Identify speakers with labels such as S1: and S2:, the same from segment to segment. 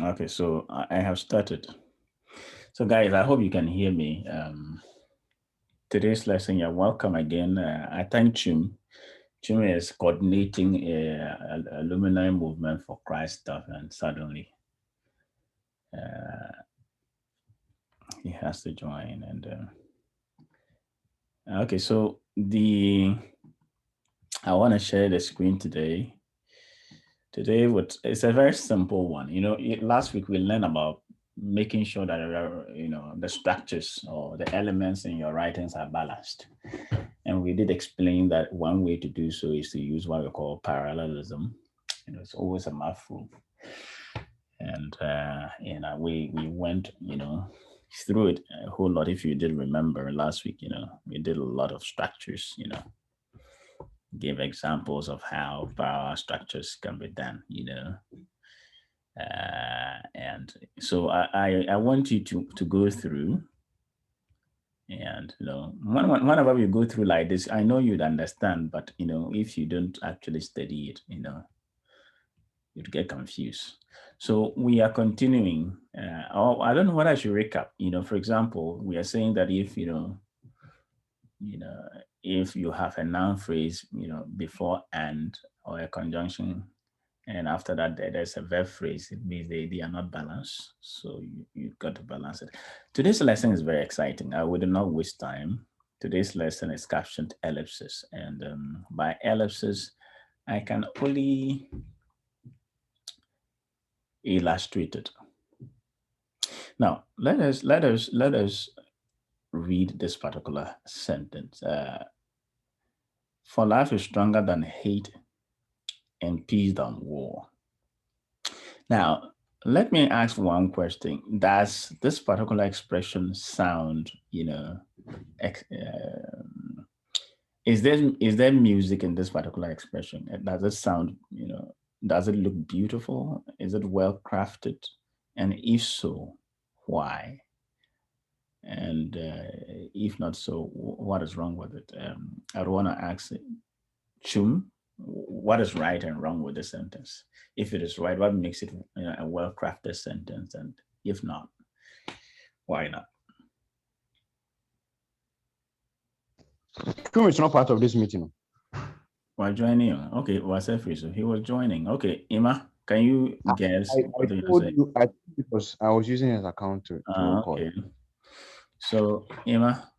S1: Okay, so I have started. So guys, I hope you can hear me. Today's lesson, you're welcome again. I thank Chum. Chum is coordinating a alumni movement for Christ stuff, and suddenly he has to join. And okay, so I want to share the screen today. Today, it's a very simple one. Last week we learned about making sure that the structures or the elements in your writings are balanced, and we did explain that one way to do so is to use what we call parallelism. It's always a mouthful, and we went through it a whole lot. If you did remember last week, we did a lot of structures. Give examples of how power structures can be done. And so I want you to go through, and whenever we go through like this, I know you'd understand, but if you don't actually study it, you'd get confused. So we are continuing. I don't know what I should recap. For example, we are saying that if if you have a noun phrase, before and, or a conjunction, and after that there's a verb phrase, it means they are not balanced. So you've got to balance it. Today's lesson is very exciting. I would not waste time. Today's lesson is captioned ellipsis, and by ellipsis, I can only illustrate it. Now let us read this particular sentence. For life is stronger than hate, and peace than war. Now, let me ask one question. Does this particular expression sound, is there music in this particular expression? Does it sound, does it look beautiful? Is it well crafted? And if so, why? And if not so, what is wrong with it? I want to ask Chum, what is right and wrong with the sentence? If it is right, what makes it a well-crafted sentence? And if not, why not?
S2: Chum is not part of this meeting.
S1: Why joining? Okay, what's that for? So he was joining. Okay, Ima, can you guess what
S2: I told you, I think because I was using his account to record.
S1: Okay. So Ima,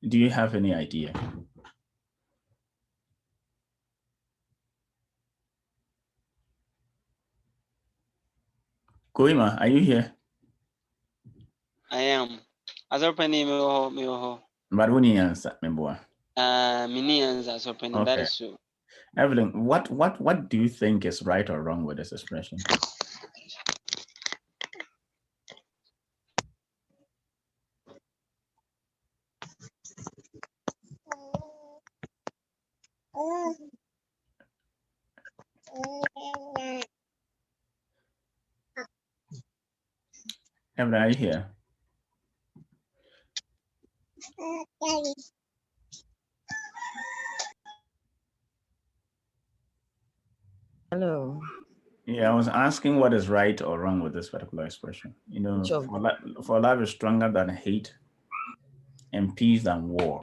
S1: do you have any idea? Koima, are you here?
S3: I am. Azorpani me.
S1: But when you answer, remember.
S3: Mini answer Azorpani. That is so.
S1: Evelyn, what do you think is right or wrong with this expression? Evelyn, are you here?
S4: Hello.
S1: Yeah, I was asking what is right or wrong with this particular expression. For life is stronger than hate, and peace than war.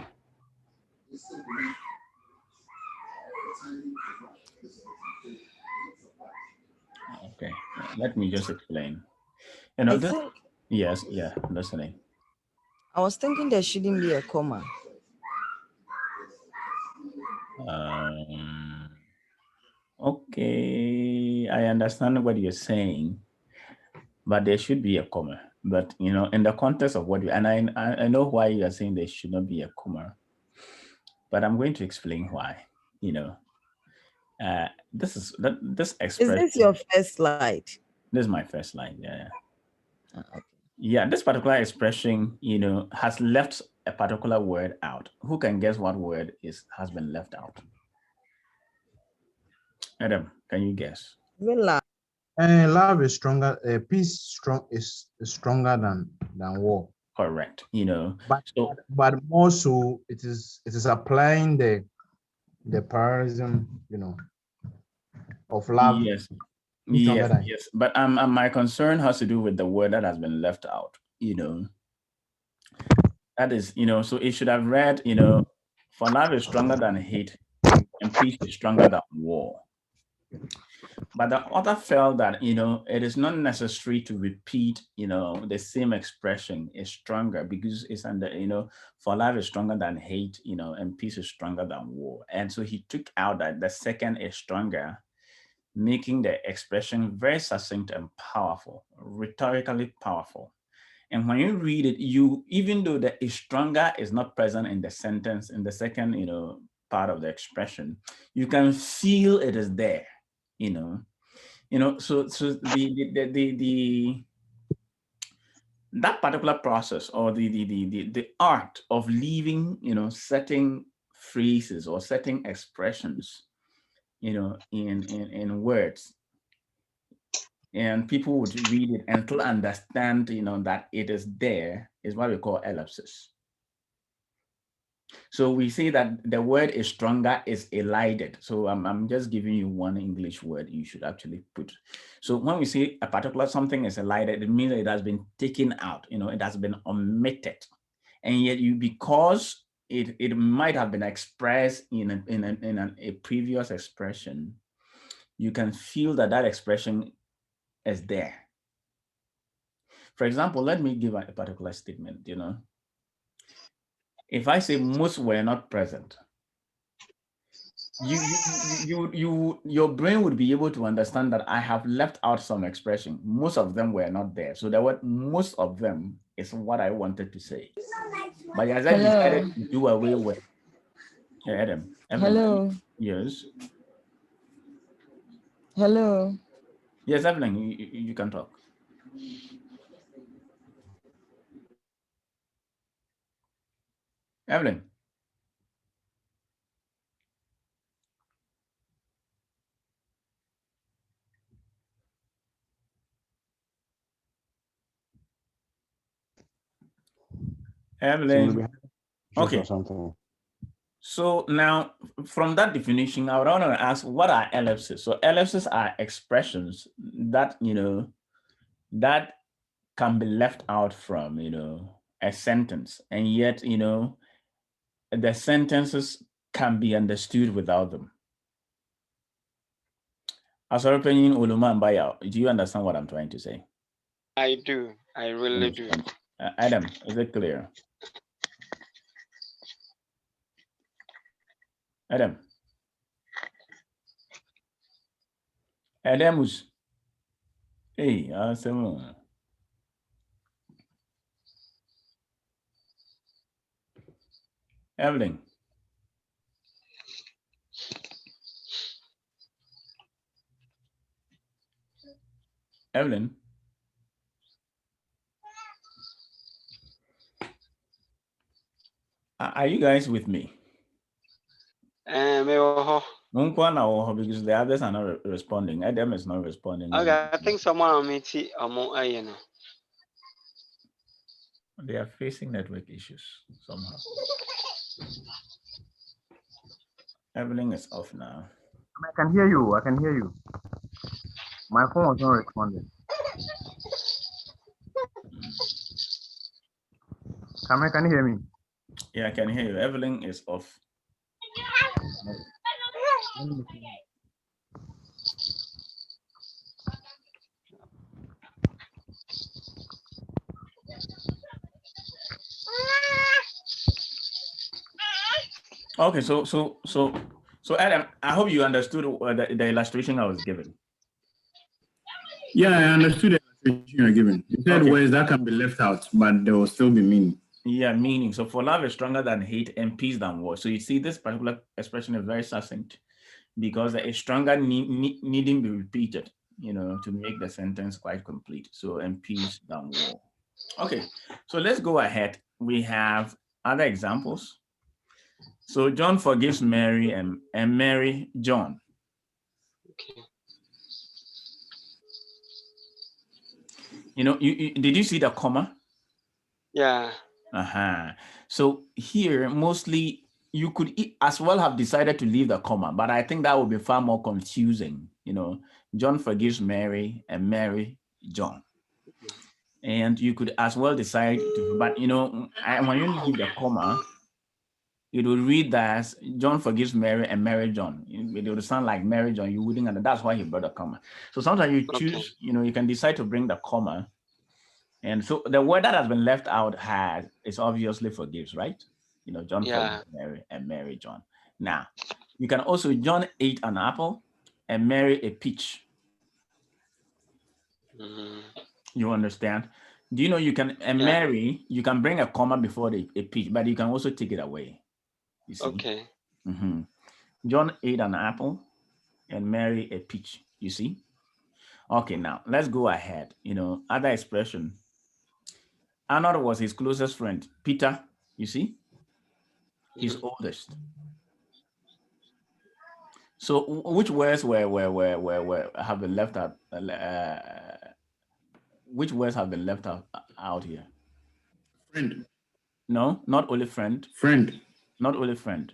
S1: Okay, let me just explain. Yes, I'm listening.
S4: I was thinking there shouldn't be a comma.
S1: Okay, I understand what you're saying, but there should be a comma. But in the context of what I know why you are saying there should not be a comma, but I'm going to explain why. This expression.
S4: Is this your first slide?
S1: This is my first slide. Yeah.
S4: Okay.
S1: Yeah, this particular expression, has left a particular word out. Who can guess what word has been left out? Adam, can you guess?
S4: Love.
S2: Love is stronger. Peace is stronger than war.
S1: Correct.
S2: But more so, it is applying the parallelism, of love.
S1: Yes. Yes, yes. But my concern has to do with the word that has been left out, That is, so it should have read, for love is stronger than hate, and peace is stronger than war. But the author felt that, it is not necessary to repeat, the same expression is stronger because it's under, for love is stronger than hate, and peace is stronger than war. And so he took out that the second is stronger, making the expression very succinct and powerful, rhetorically powerful. And when you read it, even though the is stronger is not present in the sentence, in the second, part of the expression, you can feel it is there, so the that particular process or the art of leaving, certain phrases or certain expressions, in words, and people would read it and to understand, that it is there, is what we call ellipsis. So we say that the word is stronger is elided. So I'm just giving you one English word you should actually put. So when we say a particular something is elided, it means that it has been taken out, it has been omitted. And yet because it might have been expressed in a previous expression, you can feel that expression is there. For example, let me give a particular statement, If I say most were not present, your brain would be able to understand that I have left out some expression. Most of them were not there. So the word most of them is what I wanted to say. But as I decided to do away with Adam.
S4: Hello.
S1: Yes.
S4: Hello.
S1: Yes, Evelyn, you can talk. Evelyn. Evelyn. Okay. So now from that definition, I would want to ask, what are ellipses? So ellipses are expressions that, that can be left out from, a sentence. And yet, the sentences can be understood without them. Asoropeni Oluman Baya, do you understand what I'm trying to say?
S3: I do. I really do.
S1: Adam, is it clear? Adam. Adamus. Hey, awesome. Evelyn. Evelyn. Are you guys with me? Because the others are not responding. Adam is not responding.
S3: Okay, I think someone on me among
S1: they are facing network issues somehow. Everything is off now.
S2: I can hear you. I can hear you. My phone was not responding. Cameron, can you hear me?
S1: Yeah, I can hear you. Everything is off. Okay, so Adam, I hope you understood the illustration I was given.
S2: Yeah, I understood the illustration you are given. You said words that can be left out, but there will still be meaning.
S1: Yeah, meaning. So for love is stronger than hate and peace than war. So you see this particular expression is very succinct because it's stronger needing be repeated, to make the sentence quite complete. So and peace than war. Okay, so let's go ahead. We have other examples. So John forgives Mary and Mary John.
S3: Okay.
S1: Did you see the comma?
S3: Yeah.
S1: So here, mostly you could as well have decided to leave the comma, but I think that would be far more confusing John forgives Mary and Mary John. And you could as well decide to, but when you leave the comma, it will read that as John forgives Mary and Mary John. It would sound like Mary John. You wouldn't, and that's why he brought a comma. So sometimes you choose, you can decide to bring the comma. And so the word that has been left out is obviously forgives, right? John forgives Mary and Mary John. Now, you can also, John ate an apple and Mary a peach. You understand? Do you know you can, Mary, you can bring a comma before a peach, but you can also take it away. You see?
S3: Okay.
S1: John ate an apple and Mary a peach. You see? Okay, now let's go ahead. Other expression. Arnold was his closest friend. Peter, you see? His oldest. So which words have been left out? Which words have been left out here?
S2: Friend.
S1: No, not only friend.
S2: Friend.
S1: Not only friend.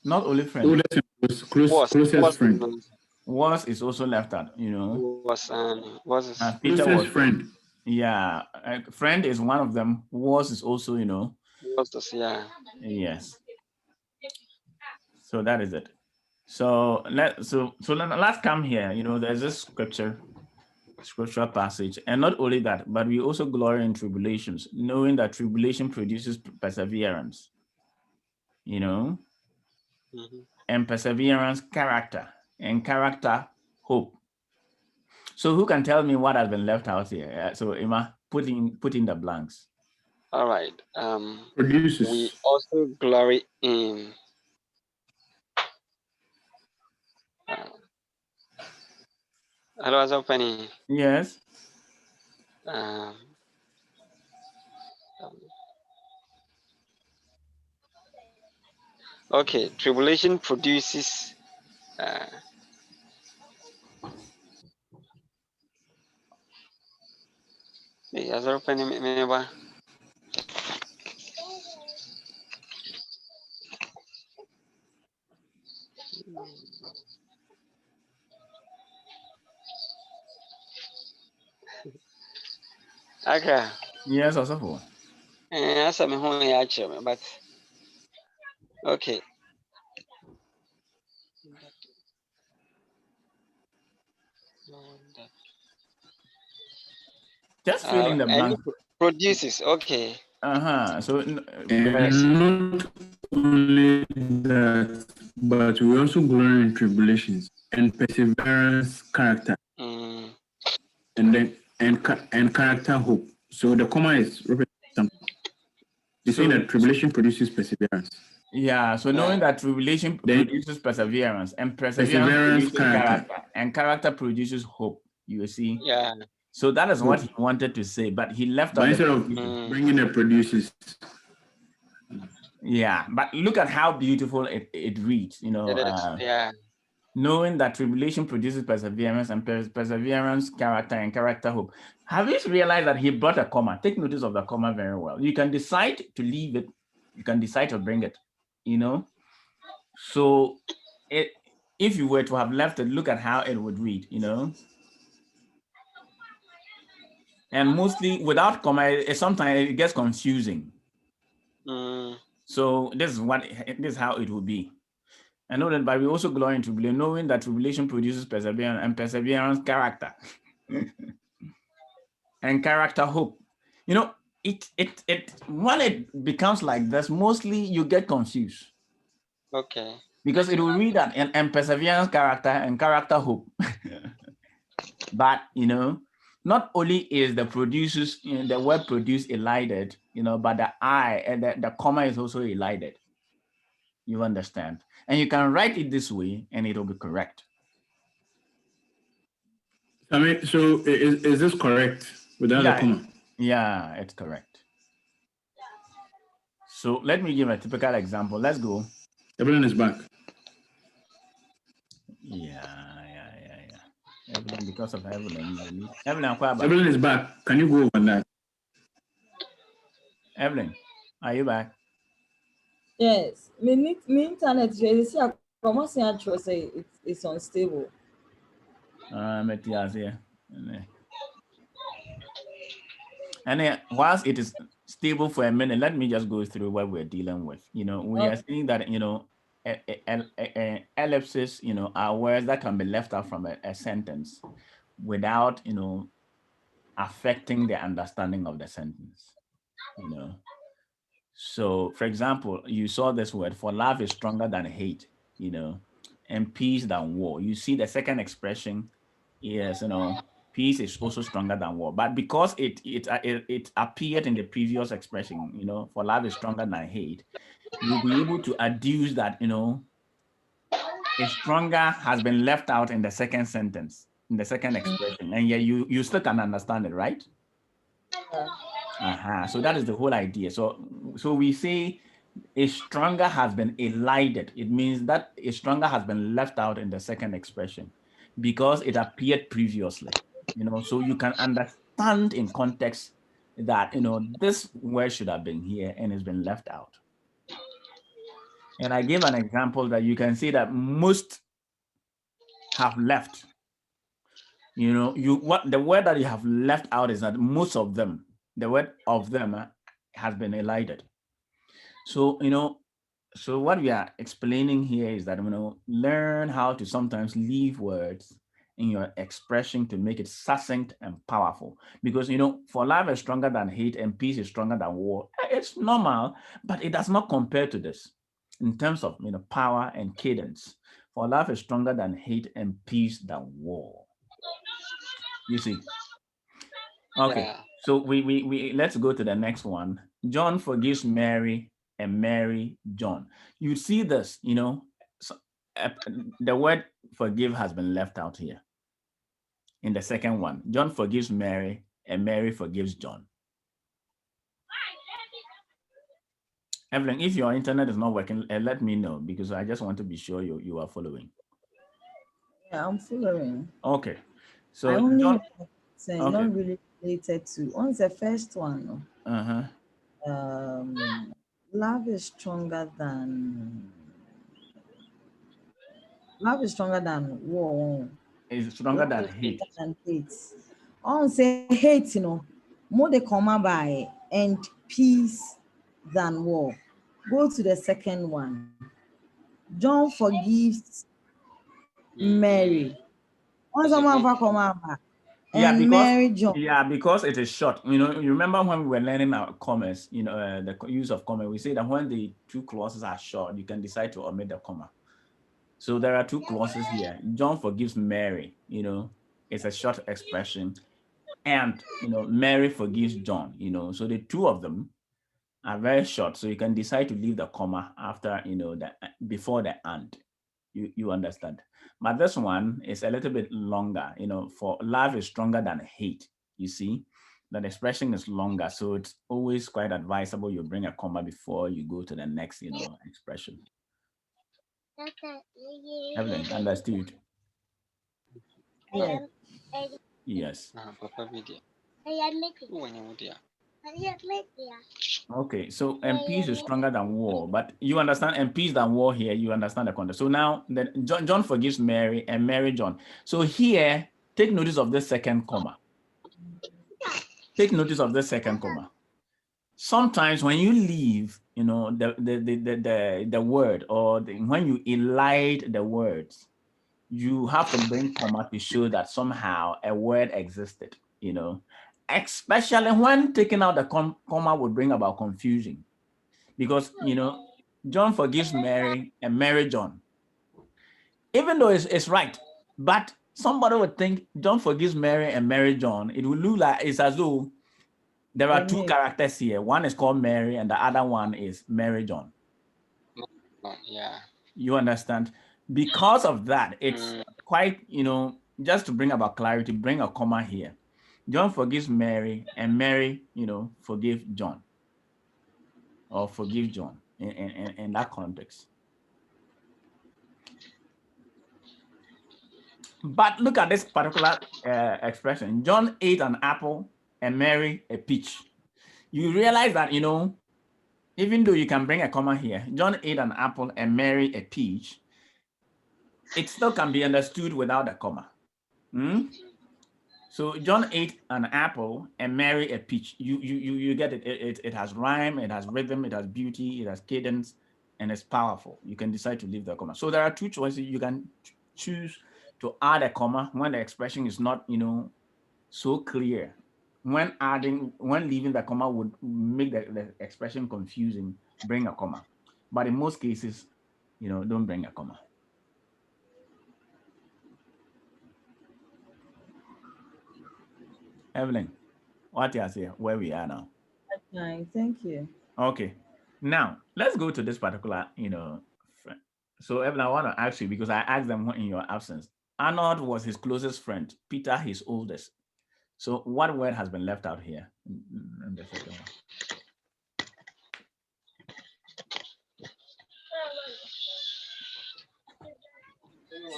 S1: Not only friend.
S2: Closest friend.
S1: Was is also left out,
S3: Was
S1: Peter
S2: closest friend.
S1: Yeah, friend is one of them. Was is also, Yes. So that is it. So let's come here. There's this scriptural passage, and not only that, but we also glory in tribulations, knowing that tribulation produces perseverance. And perseverance, character, and character, hope. So who can tell me what has been left out here? So Emma, put in the blanks.
S3: All right.
S2: Produces.
S3: We also glory in hello, as opening.
S1: Yes.
S3: Okay, tribulation produces as opening member. Okay.
S1: Yes, also.
S3: That's a me actually, but okay.
S1: Just fill in the blank.
S3: Produces, okay.
S1: So
S2: not only that, but we also glory in tribulations and perseverance, character, and then and character, hope. So the comma is something. You're saying that tribulation produces perseverance.
S1: Yeah, so knowing that tribulation produces perseverance, and perseverance produces character, and character produces hope. You see?
S3: Yeah.
S1: So that is what he wanted to say, but he left out.
S2: Instead of bringing the produces.
S1: Yeah, but look at how beautiful it reads. Knowing that tribulation produces perseverance, and perseverance, character, and character, hope. Have you realized that he brought a comma? Take notice of the comma very well. You can decide to leave it. You can decide to bring it. So if you were to have left it, look at how it would read. And mostly without comma, sometimes it gets confusing. So this is how it will be. I know that, but we also glory in tribulation, knowing that tribulation produces perseverance, and perseverance, character, and character, hope. It when it becomes like this, mostly you get confused.
S3: Okay.
S1: Because it will read that and perseverance, character, and character, hope. But not only is the producers, the word produce elided, but the I and the comma is also elided. You understand? And you can write it this way and it will be correct.
S2: I mean, so is this correct without a comma?
S1: Yeah, it's correct. So let me give a typical example. Let's go.
S2: Evelyn is back.
S1: Yeah. Evelyn, because of Evelyn.
S2: Evelyn is back. Can you go over that?
S1: Evelyn. Are you back?
S4: Yes. Me internet you see I come say actually say it's unstable.
S1: Matthias here. And whilst it is stable for a minute, let me just go through what we're dealing with. We are seeing that, ellipses, are words that can be left out from a sentence without, affecting the understanding of the sentence. So, for example, you saw this word, for love is stronger than hate, and peace than war. You see the second expression is, peace is also stronger than war. But because it appeared in the previous expression, for love is stronger than hate, you'll be able to adduce that, a stronger has been left out in the second sentence, in the second expression, and yet you still can understand it, right? So that is the whole idea. So we say a stronger has been elided. It means that a stronger has been left out in the second expression because it appeared previously. So you can understand in context that this word should have been here and it's been left out. And I gave an example that you can see that most have left. What the word that you have left out is that most of them, the word of them has been elided. So so what we are explaining here is that learn how to sometimes leave words in your expression to make it succinct and powerful. Because for love is stronger than hate and peace is stronger than war. It's normal, but it does not compare to this in terms of power and cadence. For love is stronger than hate and peace than war. You see. Okay.
S3: Yeah.
S1: So we let's go to the next one. John forgives Mary and Mary John. You see this, so, the word forgive has been left out here in the second one. John forgives Mary and Mary forgives John. Evelyn, if your internet is not working, let me know because I just want to be sure you are following.
S4: Yeah, I'm following.
S1: Okay. So
S4: I only
S1: John,
S4: say
S1: okay.
S4: not really related to on the first one.
S1: Uh-huh.
S4: Love is stronger than war.
S1: It's stronger
S4: Love
S1: than
S4: is
S1: hate.
S4: stronger than hate. On say hate, more they come by and peace than war. Go to the second one. John forgives Mary. On someone for come by
S1: Yeah,
S4: and Mary John.
S1: because it is short. You remember when we were learning our commas, the use of comma, we say that when the two clauses are short, you can decide to omit the comma. So there are two clauses here. John forgives Mary, it's a short expression. And, Mary forgives John, so the two of them are very short. So you can decide to leave the comma after, before the and. You understand? But this one is a little bit longer, for love is stronger than hate. You see, that expression is longer. So it's always quite advisable you bring a comma before you go to the next, expression. Evelyn, understood?
S4: Yeah.
S1: Yes.
S3: Papa media.
S1: Okay, so and peace is stronger than war, but you understand, and peace than war here, you understand the context. So now then John forgives Mary and Mary John. So here, take notice of the second comma. Take notice of the second comma. Sometimes when you leave, the word or when you elide the words, you have to bring comma to show that somehow a word existed, especially when taking out the comma would bring about confusion. Because, John forgives Mary and Mary John. Even though it's right, but somebody would think John forgives Mary and Mary John. It would look like it's as though there are two characters here. One is called Mary and the other one is Mary John.
S3: Yeah.
S1: You understand? Because of that, it's quite, just to bring about clarity, bring a comma here. John forgives Mary and Mary, forgive John or forgive John in that context. But look at this particular expression. John ate an apple and Mary a peach. You realize that, even though you can bring a comma here, John ate an apple and Mary a peach, it still can be understood without a comma. So John ate an apple and Mary a peach. You get it. It has rhyme, it has rhythm, it has beauty, it has cadence, and it's powerful. You can decide to leave the comma. So there are two choices. You can choose to add a comma when the expression is not, so clear. When leaving the comma would make the expression confusing, bring a comma. But in most cases, don't bring a comma. Evelyn, what you say? Where we are now?
S4: Fine, thank you.
S1: Okay. Now let's go to this particular, friend. So Evelyn, I want to ask you because I asked them in your absence. Arnold was his closest friend. Peter, his oldest. So what word has been left out here in the second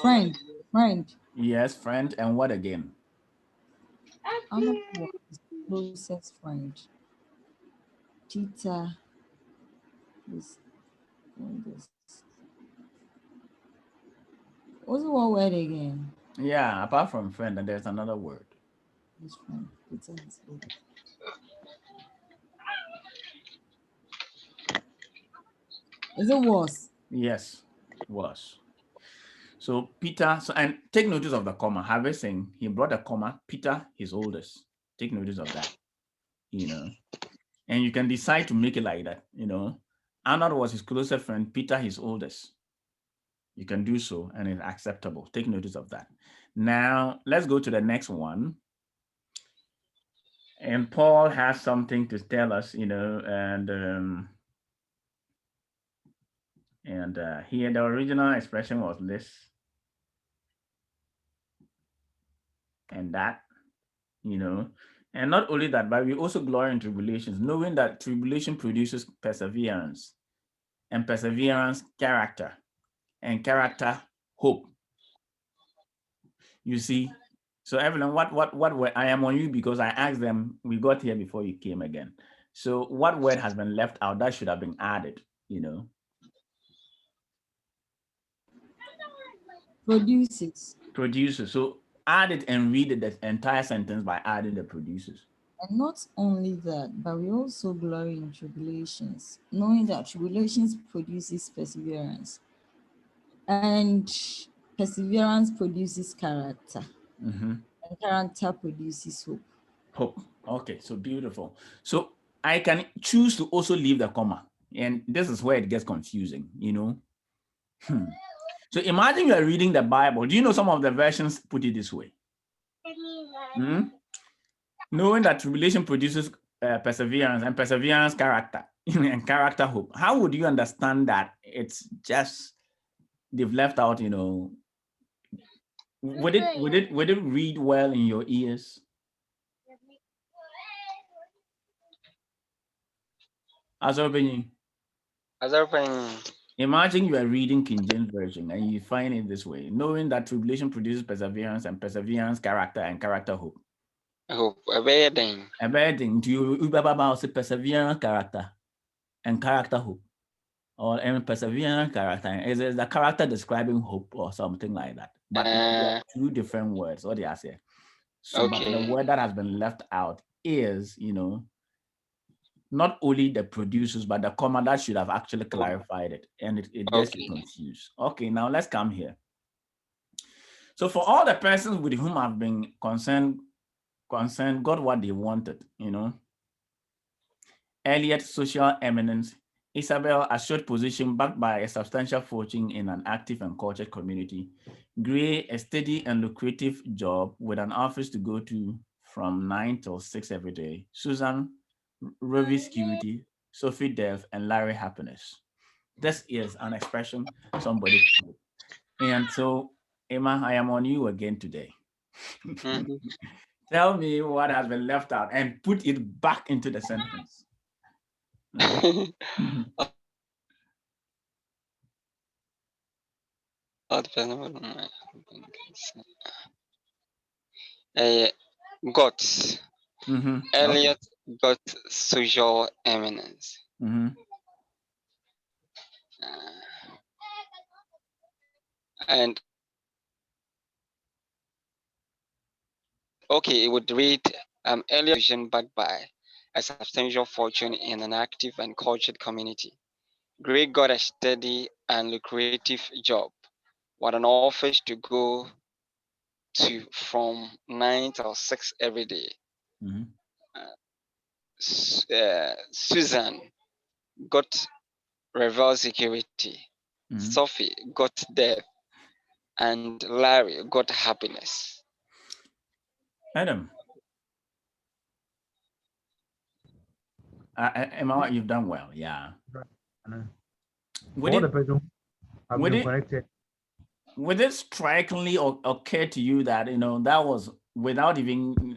S1: one?
S4: Friend.
S1: Yes, friend. And what again?
S4: Arnold was his closest friend. Peter is oldest. What's one word again?
S1: Yeah, apart from friend, and there's another word.
S4: His friend. Peter is oldest. Is it was?
S1: Yes, was. So Peter, and take notice of the comma. Have it saying he brought a comma, Peter, his oldest. Take notice of that, And you can decide to make it like that, Arnold was his closest friend, Peter, his oldest. You can do so, and it's acceptable. Take notice of that. Now, let's go to the next one. And Paul has something to tell us, and here the original expression was this and that, and not only that, but we also glory in tribulations, knowing that tribulation produces perseverance, and perseverance character, and character hope. You see, so Evelyn, what word? I am on you because I asked them. We got here before you came again. So what word has been left out that should have been added?
S4: Produces.
S1: Produces. So add it and read the entire sentence by adding the produces.
S4: And not only that, but we also glory in tribulations, knowing that tribulations produces perseverance, and perseverance produces character, and character produces hope.
S1: Hope. Okay, so beautiful. So I can choose to also leave the comma, and this is where it gets confusing. So imagine you are reading the Bible. Do you know some of the versions put it this way? Knowing that tribulation produces perseverance, and perseverance character, and character hope. How would you understand that? It's just they've left out. Would it read well in your ears? Azorbenyi. Imagine you are reading King James Version and you find it this way, knowing that tribulation produces perseverance, and perseverance character, and character hope.
S3: Hope. A bad thing.
S1: A bad thing. Do you perseverance character and character hope? Or perseverance character? Is the character describing hope or something like that? But there are two different words. What do you say? So
S3: Okay.
S1: but the word that has been left out is, not only the producers, but the comma that should have actually clarified it. And it gets you confused. Okay, now let's come here. So for all the persons with whom I've been concerned got what they wanted, Elliot, social eminence. Isabel, assured position backed by a substantial fortune in an active and cultured community. Gray, a steady and lucrative job with an office to go to from 9 till 6 every day. Susan, Ravi security. Sophie death, and Larry happiness. This is an expression somebody put. And so, Emma, I am on you again today. Tell me what has been left out and put it back into the sentence.
S3: Got. Elliot got social eminence. And okay, it would read earlier vision backed by a substantial fortune in an active and cultured community. Gray got a steady and lucrative job, with an office to go to from 9 till 6 every day.
S1: Mm-hmm.
S3: Susan got reverse security.
S1: Mm-hmm.
S3: Sophie got death, and Larry got happiness.
S1: Adam, Emma, you've done well. Yeah. Would
S5: All the
S1: it
S5: person have
S1: would
S5: been
S1: it
S5: connected.
S1: would it strikingly occur to you that that was without even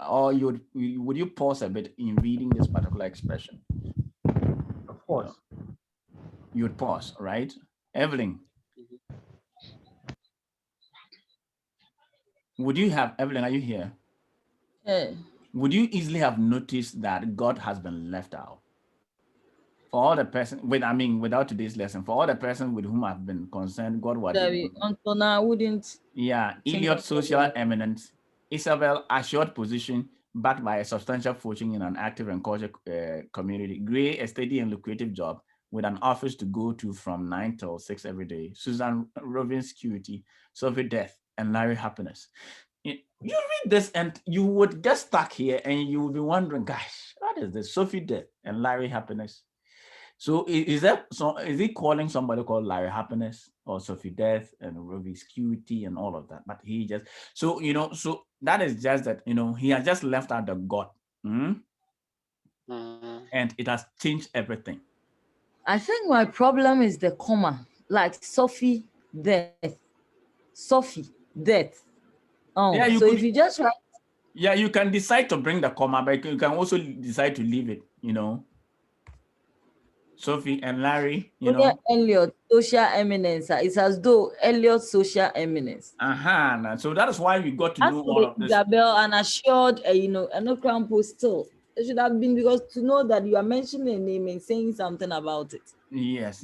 S1: or would you pause a bit in reading this particular expression?
S5: Of course.
S1: You would pause, right? Evelyn, would you have Evelyn? Are you here?
S4: Yeah.
S1: Would you easily have noticed that God has been left out? For all the person without today's lesson, for all the person with whom I've been concerned, God would
S4: Until now, I wouldn't.
S1: yeah, Elliot social eminence, Isabel assured position backed by a substantial fortune in an active and cultured community, Gray a steady and lucrative job with an office to go to from 9 till 6 every day, Susan roving security, Sophie death, and Larry happiness. You read this and you would get stuck here and you would be wondering, gosh, what is this? Sophie death and Larry happiness. So is he calling somebody called Larry Happiness or Sophie Death and Ruby's Cutie and all of that? But he just so that is just that he has just left out the God, and it has changed everything.
S4: I think my problem is the comma, like Sophie death, Sophie death. Oh, yeah, so if you just write.
S1: Yeah, you can decide to bring the comma, but you can also decide to leave it. Sophie and Larry,
S4: Elliot, social eminence. It's as though Elliot social eminence.
S1: So that is why we got to know all of this.
S4: Isabel and assured, no crown post still. It should have been because to know that you are mentioning a name and saying something about it.
S1: Yes.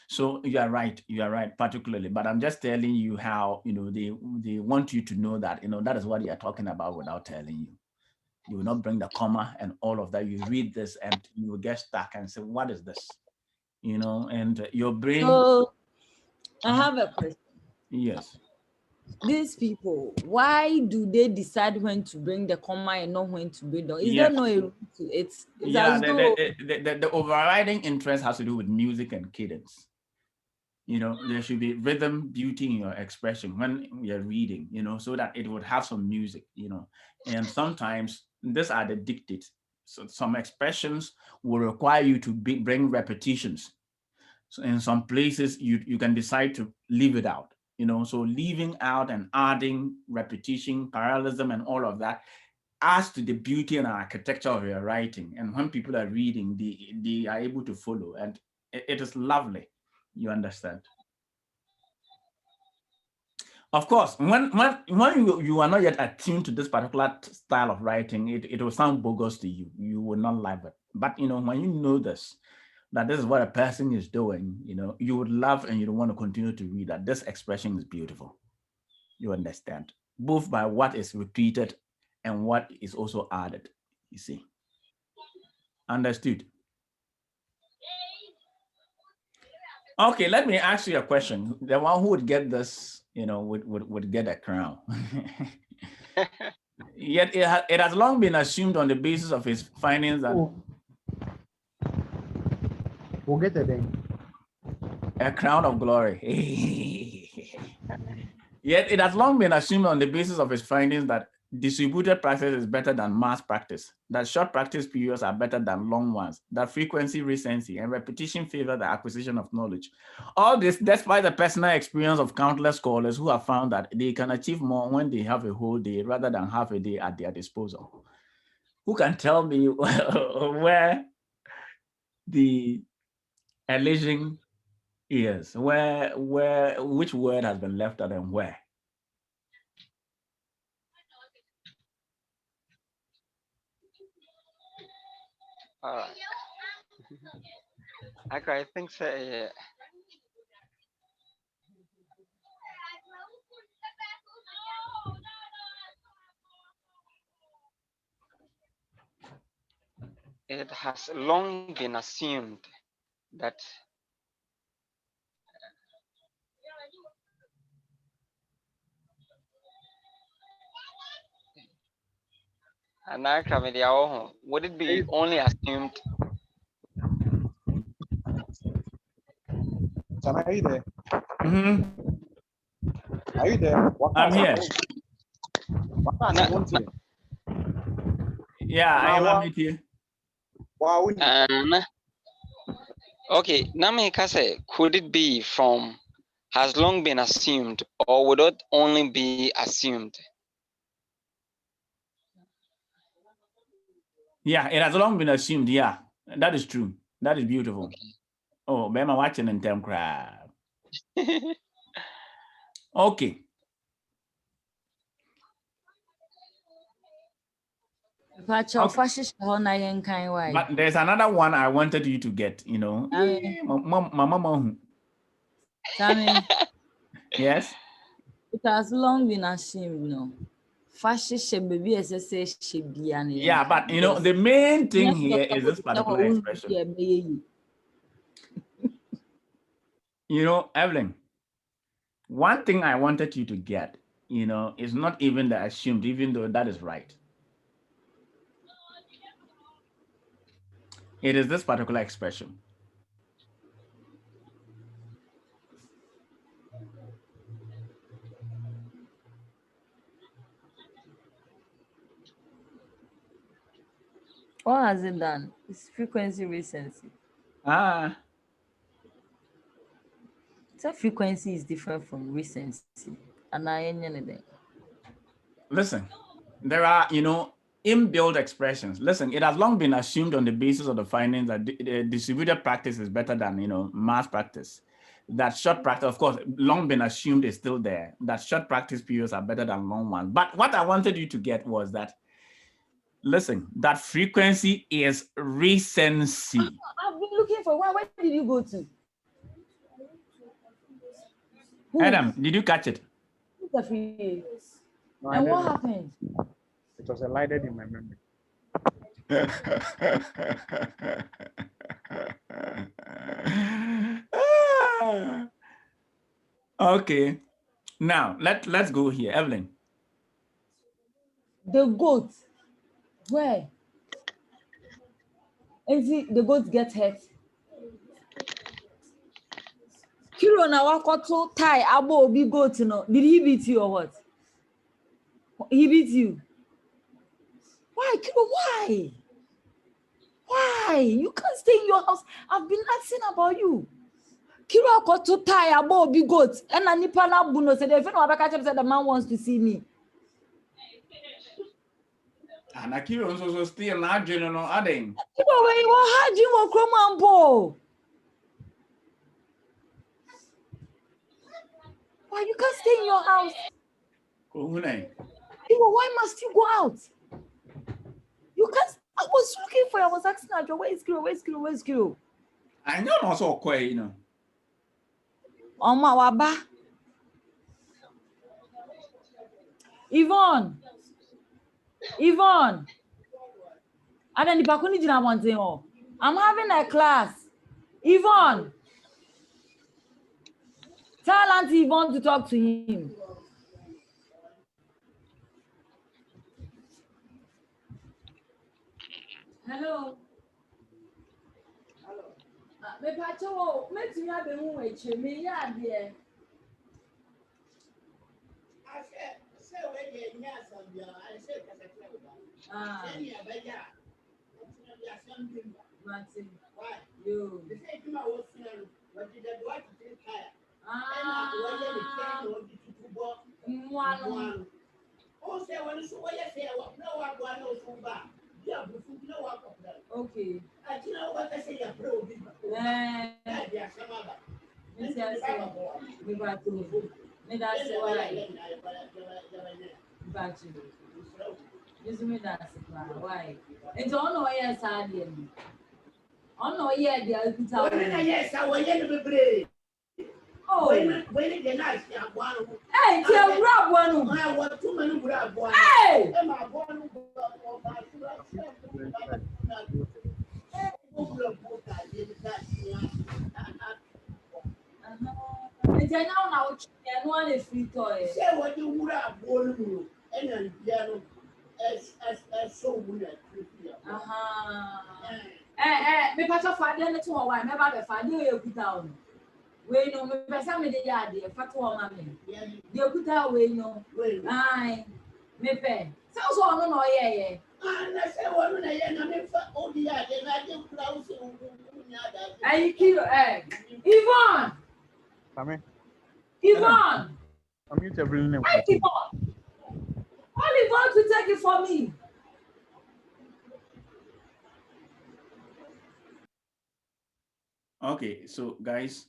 S1: So you are right, particularly. But I'm just telling you how, they want you to know that, that is what they are talking about without telling you. You will not bring the comma and all of that. You read this and you will get stuck and say, what is this? And your brain.
S4: So I have a question.
S1: Yes.
S4: These people, why do they decide when to bring the comma and not when to bring the? Is there no rule to it?
S1: The overriding interest has to do with music and cadence. There should be rhythm, beauty in your expression when you're reading, so that it would have some music, and sometimes these are the dictates. So some expressions will require you to bring repetitions. So in some places you can decide to leave it out, so leaving out and adding repetition, parallelism, and all of that adds to the beauty and architecture of your writing. And when people are reading, they are able to follow, and it is lovely. You understand? Of course, when you are not yet attuned to this particular style of writing, it will sound bogus to you. You will not like it. But when you know this, that this is what a person is doing, you would love and you want to continue to read that this expression is beautiful. You understand? Both by what is repeated and what is also added, you see. Understood? Okay, let me ask you a question. The one who would get this, would get a crown. Yet it has long been assumed on the basis of his findings that
S5: we'll get it then.
S1: A crown of glory. Yet it has long been assumed on the basis of his findings that distributed practice is better than mass practice, that short practice periods are better than long ones, that frequency, recency, and repetition favor the acquisition of knowledge. All this despite the personal experience of countless scholars who have found that they can achieve more when they have a whole day rather than half a day at their disposal. Who can tell me where the elision is? Which word has been left out and where?
S3: All right. I think so. Yeah. It has long been assumed that would it be only assumed?
S5: Sam, are you there?
S1: Mm-hmm.
S5: Are you there?
S1: I'm here. Yeah, I am with you.
S5: Wow.
S3: Okay, Namikase, could it be from has long been assumed, or would it only be assumed?
S1: Yeah, it has long been assumed. Yeah, that is true. That is beautiful.
S3: Okay.
S1: Oh, Bema watching in term crab. Okay.
S4: But
S1: there's another one I wanted you to get, you know. Mama.
S4: Sammy.
S1: Yes.
S4: It has long been assumed, no.
S1: Yeah, but you know, the main thing here is this particular expression. You know, Evelyn, one thing I wanted you to get, you know, is not even the assumed, even though that is right. It is this particular expression.
S4: What has it done? It's frequency recency. So frequency is different from recency. And I anything.
S1: Listen, there are, you know, inbuilt expressions. Listen, it has long been assumed on the basis of the findings that distributed practice is better than, you know, mass practice. That short practice, of course, long been assumed is still there. That short practice periods are better than long ones. But what I wanted you to get was that, listen, that frequency is recency.
S4: I've been looking for one. Where did you go to?
S1: Adam, did you catch it?
S5: No,
S4: and what happened?
S5: It was elided in my memory.
S1: Okay. Now let's go here, Evelyn.
S4: The goat. Where? And see, the goat gets hurt. Kiro na wakoto tie abo obi goat no. Did he beat you or what? He beat you. Why, Kiro? Why? Why? You can't stay in your house. I've been asking about you. Kiro wakoto tie abo obi goat. And nipa na buno said, if you know the man wants to see me.
S1: And Akira also still not general adding.
S4: Kiro, when you had you or Cromambo. Why you can't stay in your house? Why must you go out? You can't. I was looking for you. I was asking her, where is Kiro? Where's Kiro? Where's Kiro?
S1: I know also quite, you know.
S4: Oma waba. Yvonne. And then the Bakuni didn't want to. I'm having a class. Yvonne. Tell Auntie Yvonne to talk to him. Hello. Me pacho, me tinya be mu eche me ya de.
S6: Say we dey nya asambia, I say kasakira uba. Say ni abaja.
S4: Martin.
S6: Why?
S4: You.
S6: The say you ma wo sina, what did the what to take kaya? Ah. And what you dey no di tubo. Mwanu. O say when so we say what no wa go no so ba. Dia bufu no wa ko.
S4: Okay.
S6: Ajina wa ka say ya pro bi. Dia sama ba.
S4: Me say me ba to. Me da say why. Back to you. This me da say why. It's all no yes hard.
S6: Oh no, yeah, they are good.
S7: Yes, I will get the bread.
S6: Oh,
S7: when the night,
S6: hey, tell Rob one.
S7: I want too many grab one.
S6: Hey! And then now, and one is free toy.
S7: Say what you would have born and then piano as so good.
S6: Me pass off father and 2 or 1, never the father you put down. We know me person me the yard, the fat woman. You put out we know. Aye, me pay. So no, yeah.
S7: And I say, well, I am for the yard, and I didn't close.
S6: I kill Yvonne.
S5: Come
S6: Yvonne.
S5: I'm mute every name.
S6: Hi, Yvonne. All Yvonne to take it for me.
S1: Okay, so guys,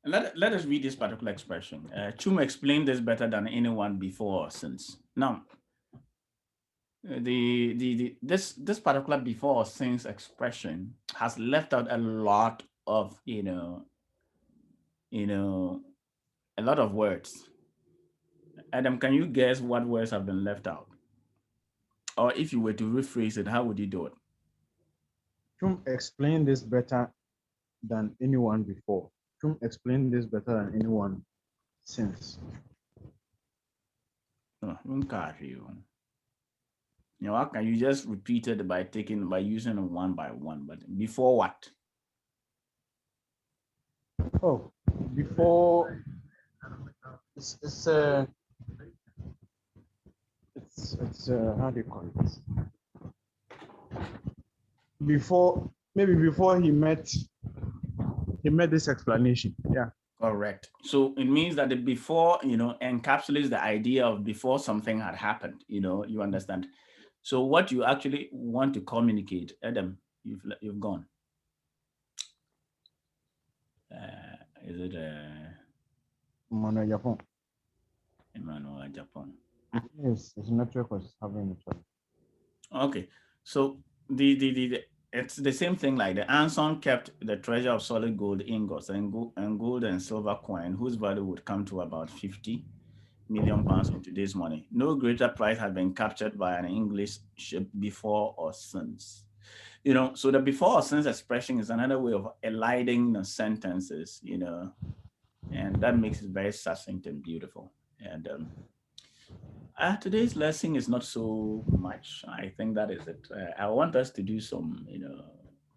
S1: let us read this particular expression. Chum explained this better than anyone before or since. Now, this particular before or since expression has left out a lot of a lot of words. Adam, can you guess what words have been left out? Or if you were to rephrase it, how would you do it?
S5: Chum explained this better than anyone before. Chum explained this better than anyone since.
S1: Oh, how can you just repeat it by using it one by one? But before what?
S5: Oh, before it's how do you call it? Before he met this explanation. Yeah.
S1: Correct. So it means that the before, encapsulates the idea of before something had happened, you understand. So what you actually want to communicate, Adam, you've gone. Is it
S5: Emmanuel Japan?
S1: Emmanuel Japan.
S5: Yes, his network was having a trouble.
S1: Okay, so it's the same thing like the Anson kept the treasure of solid gold ingots and gold and silver coin, whose value would come to about 50 million pounds in today's money. No greater price had been captured by an English ship before or since. So the before or since expression is another way of eliding the sentences, and that makes it very succinct and beautiful. And today's lesson is not so much. I think that is it. I want us to do some,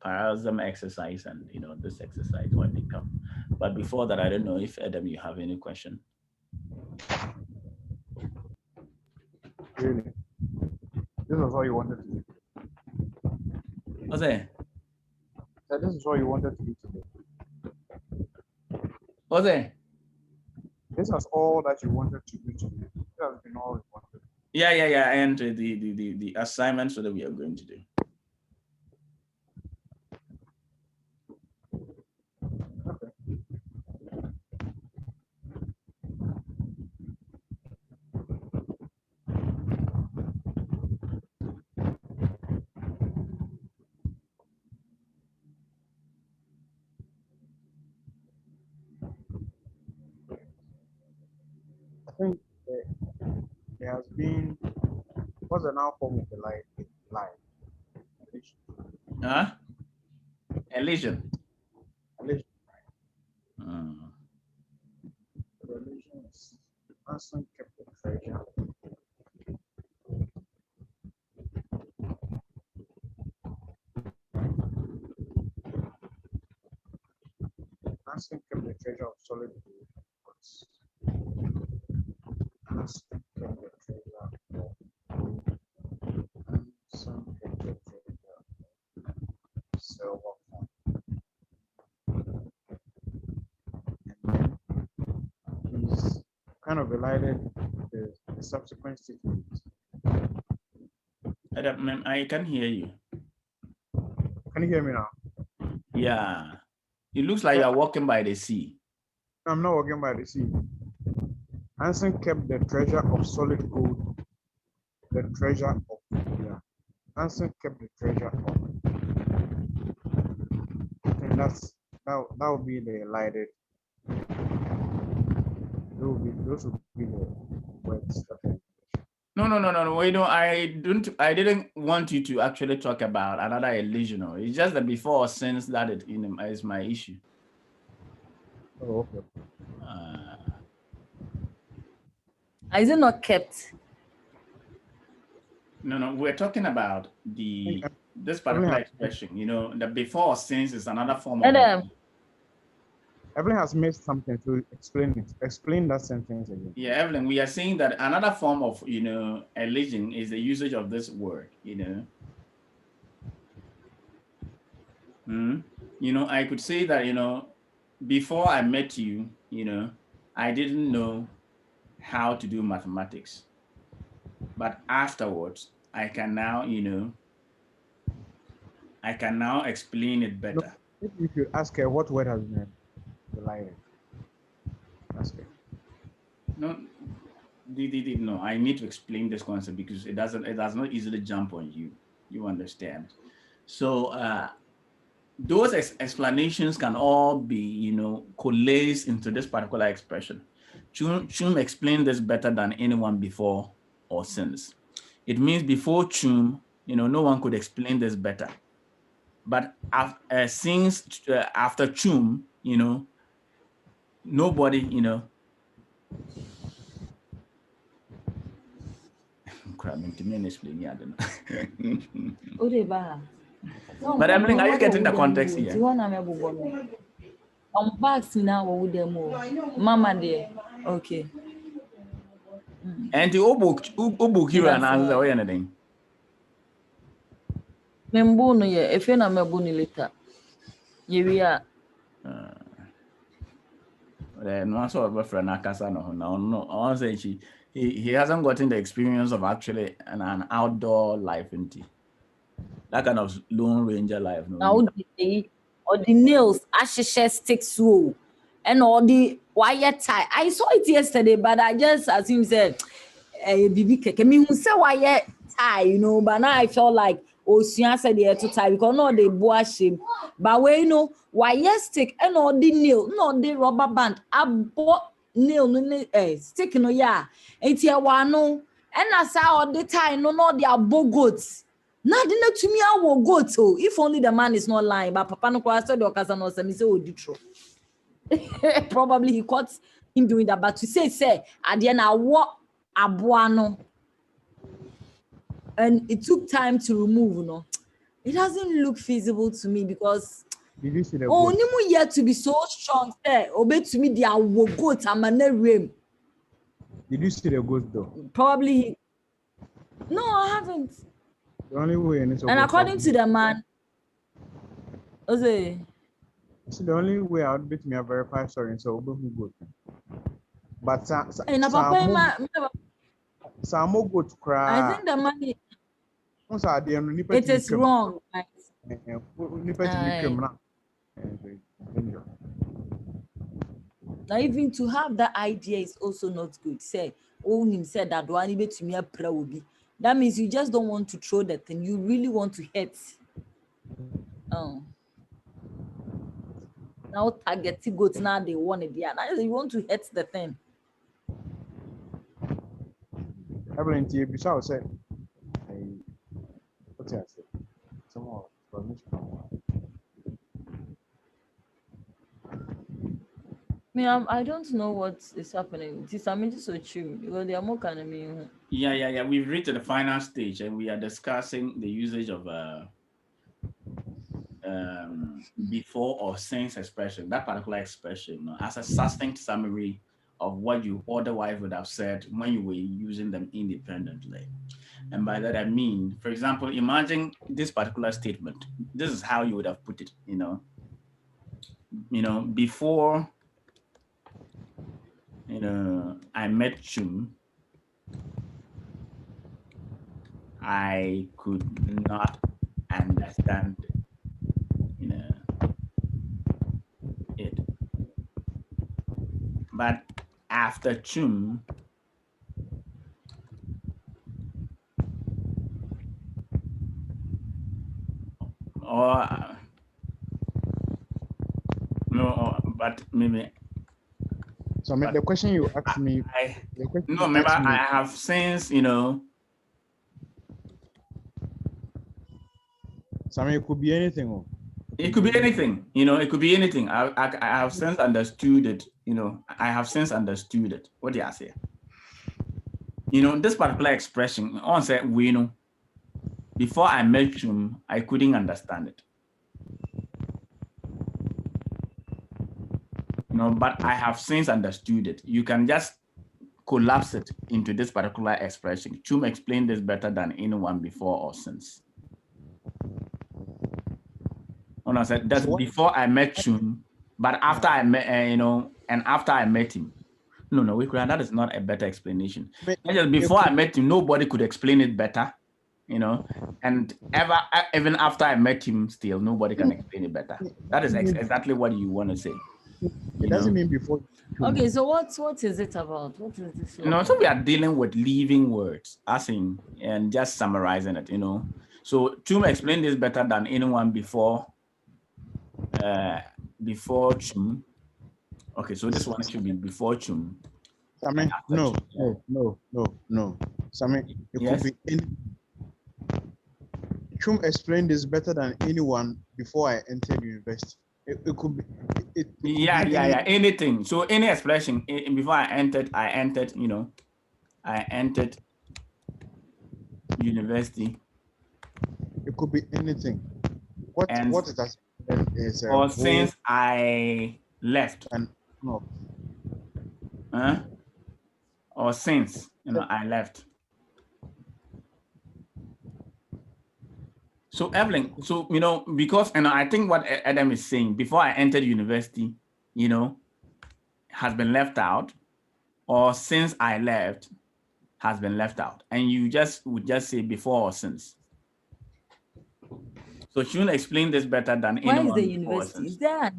S1: parallelism exercise and, this exercise when they come. But before that, I don't know if, Adam, you have any question.
S5: Really? This was all you wanted to do?
S1: What's that?
S5: So this is all you wanted to do today?
S1: What's that?
S5: This was all that you wanted to do today. This has been all you wanted.
S1: Yeah. And the assignments that we are going to do.
S5: Okay. I think there has been, what's the now form of the light?
S1: Huh? Elision.
S5: Religion is Anson kept the treasure. Anson kept the treasure of solid gold. Anson kept the treasure of gold. Anson kept the treasure of silver coin. And then he's kind of elided the subsequent statement.
S1: Adam, I can hear you.
S5: Can you hear me now?
S1: Yeah. It looks like you're walking by the sea.
S5: I'm not walking by the sea. Anson kept the treasure of solid gold. The treasure of Nansen kept the treasure for me. And that would be the lighted. Those would be the words that
S1: No. Wait, no, I didn't want you to actually talk about another illusion. It's just that before or since that is my issue.
S5: Oh, okay.
S4: Is it not kept?
S1: No, we're talking about this particular expression. The before or since is another form of.
S5: Evelyn has missed something to explain it. Explain that sentence again.
S1: Yeah, Evelyn, we are saying that another form of, elision is the usage of this word, I could say that, before I met you, I didn't know how to do mathematics. But afterwards, I can now, explain it better.
S5: No, if you should ask her what word has been lighted. Ask her.
S1: No, I need to explain this concept because it does not easily jump on you. You understand? So those explanations can all be, coalesced into this particular expression. Chum explained this better than anyone before or since. It means before Chum, no one could explain this better. But since after Chum, nobody, But Evelyn, are you getting the context here?
S4: Bags now with them. Mama there. Okay.
S1: And the book here and answer or anything.
S4: Membo no ye efe na mebo ni later. Ye are.
S1: No sort of a friend Akasa no. I say he hasn't gotten the experience of actually an outdoor life into that kind of Lone Ranger life.
S4: Now the nails ashes sticks so and all the wire tie. I saw it yesterday, but I just assumed said baby keke me who say wire tie, but now I felt like Osia said the to tie because no they wash him. But we wire stick and all the nail, not the rubber band. I bought nail stick no yeah. It's here one no and I saw all the time no the abo goats. Now didn't to me I will go to if only the man is not lying, but Papa no kwasa the okasa no say oh the true. Probably he caught him doing that, but to say at the end I walk abuano and it took time to remove it doesn't look feasible to me because
S5: did you see the
S4: only yet to be so strong obey to me the awo goat rim.
S5: Did you see the ghost though?
S4: Probably no, I haven't.
S5: The only way and
S4: according to the man
S5: the only way I would beat me a verify story and so good. But Samo good cry.
S4: I think the money it is wrong. Now even to have that idea is also not good. Say, him said that one to me a prayer will be. That means you just don't want to throw that thing. You really want to hit. Oh. Now target goats now they want it. Yeah, now you want to hit the thing.
S5: Evelyn, Bishop said, what's that? Some more permission.
S4: I don't know what is happening. This I mean just so true because they are more kind of me.
S1: Yeah. We've reached the final stage and we are discussing the usage of before or since expression, that particular expression, as a succinct summary of what you otherwise would have said when you were using them independently. And by that I mean, for example, imagine this particular statement. This is how you would have put it, before I met Chum, I could not understand it. But after Chum, maybe.
S5: So I mean, the question you asked me.
S1: No, remember, I have since, you know.
S5: So I mean, it could be anything.
S1: It could be anything, you know, it could be anything. I have since understood it, you know, I have since understood it. What do you say? You know, this particular expression, on said, we know, before I met him, I couldn't understand it. You know, but I have since understood it. You can just collapse it into this particular expression. Chum explained this better than anyone before or since. When I said that's before I met Chum, but after I met, you know, and after I met him. No, that is not a better explanation. Just before I met him, nobody could explain it better, you know, and even after I met him, still nobody can explain it better. That is exactly what you want to say.
S5: It doesn't mean before.
S4: Okay, so what is it about? What is this?
S1: You know, so we are dealing with living words, as in, and just summarizing it, you know. So Chum explained this better than anyone before Chum. Okay, so this one should be before Chum.
S5: I mean, no. So I mean, it could be any. Chum explained this better than anyone before I entered university. It could be.
S1: Anything. So any expression before I entered, you know, I entered university.
S5: It could be anything. What it has is
S1: or since I left.
S5: And no.
S1: Or since, you know, I left. So Evelyn, so, you know, because, and I think what Adam is saying, before I entered university, you know, has been left out, or since I left has been left out. And you would just say before or since. So she will explain this better than anyone.
S4: Why is the university? Is there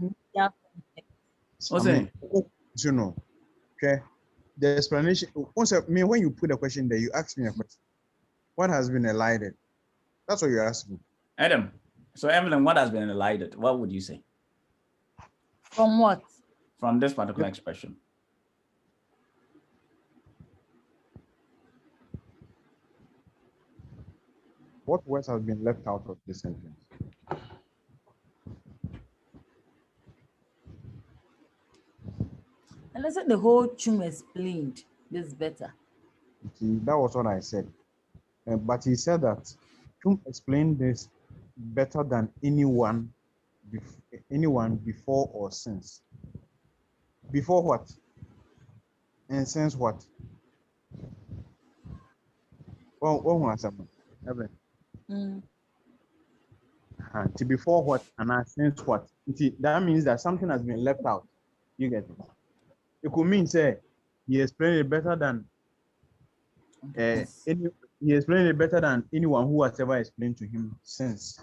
S1: what's it?
S5: You know, okay. The explanation, also, when you put a question there, you ask me a question. What has been elided? That's what you're asking.
S1: Adam, so Evelyn, what has been elided? What would you say?
S4: From what?
S1: From this particular expression.
S5: What words have been left out of this sentence?
S4: And I said the whole Chum explained this better.
S5: That was what I said. But he said that Chum explained this better than anyone before or since. Before what? And since what? Before what and since what? That means that something has been left out. You get it? It could mean say he explained it better than he explained it better than anyone who has ever explained to him since.